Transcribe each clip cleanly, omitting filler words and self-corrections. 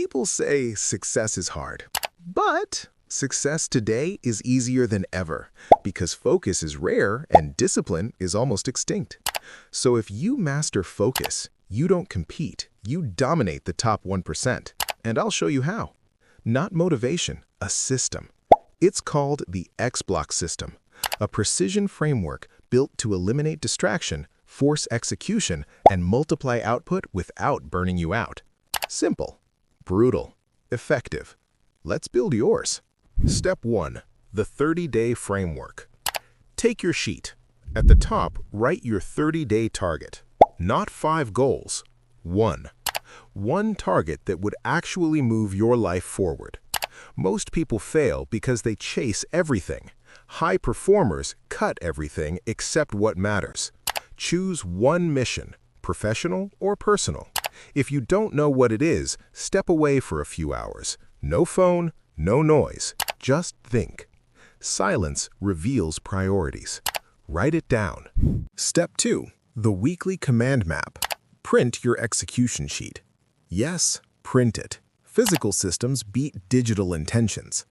People say success is hard, but success today is easier than ever because focus is rare and discipline is almost extinct. So if you master focus, you don't compete, you dominate the top 1%. And I'll show you how. Not motivation, a system. It's called the X-Block system, a precision framework built to eliminate distraction, force execution, and multiply output without burning you out. Simple, brutal, effective. Let's build yours. Step 1. The 30-day framework. Take your sheet. At the top, write your 30-day target. Not 5 goals. 1. One target that would actually move your life forward. Most people fail because they chase everything. High performers cut everything except what matters. Choose one mission, professional or personal. If you don't know what it is, step away for a few hours. No phone, no noise. Just think. Silence reveals priorities. Write it down. Step 2. The weekly command map. Print your execution sheet. Yes, print it. Physical systems beat digital intentions.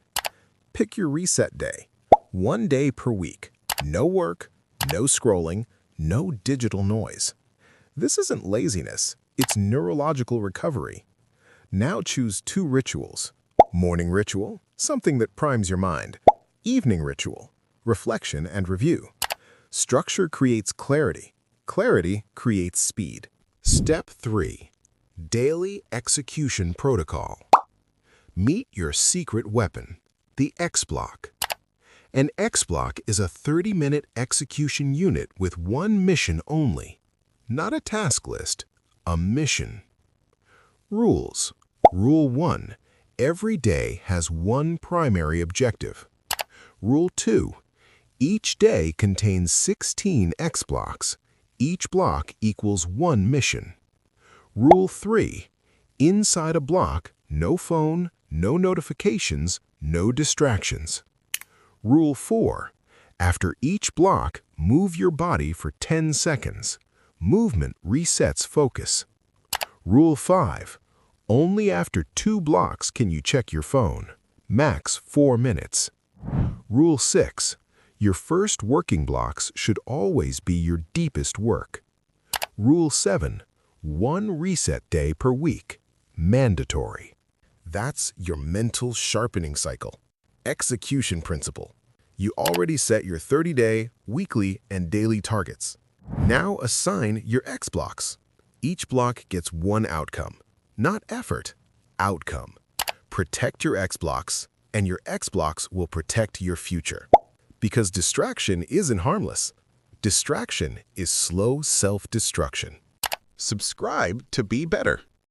Pick your reset day. 1 day per week. No work, no scrolling, no digital noise. This isn't laziness, it's neurological recovery. Now choose 2 rituals. Morning ritual, something that primes your mind. Evening ritual, reflection and review. Structure creates clarity. Clarity creates speed. Step 3. Daily Execution Protocol. Meet your secret weapon, the X-Block. An X-Block is a 30-minute execution unit with one mission only. Not a task list, a mission. Rules. Rule 1. Every day has one primary objective. Rule 2. Each day contains 16 X-Blocks. Each block equals one mission. Rule 3. Inside a block, no phone, no notifications, no distractions. Rule 4. After each block, move your body for 10 seconds. Movement resets focus. Rule 5. Only after 2 blocks can you check your phone. Max 4 minutes. Rule 6. Your first working blocks should always be your deepest work. Rule 7. 1 reset day per week. Mandatory. That's your mental sharpening cycle. Execution principle. You already set your 30-day, weekly, and daily targets. Now assign your X-Blocks. Each block gets one outcome. Not effort, outcome. Protect your X-Blocks, and your X-Blocks will protect your future. Because distraction isn't harmless. Distraction is slow self-destruction. Subscribe to be better.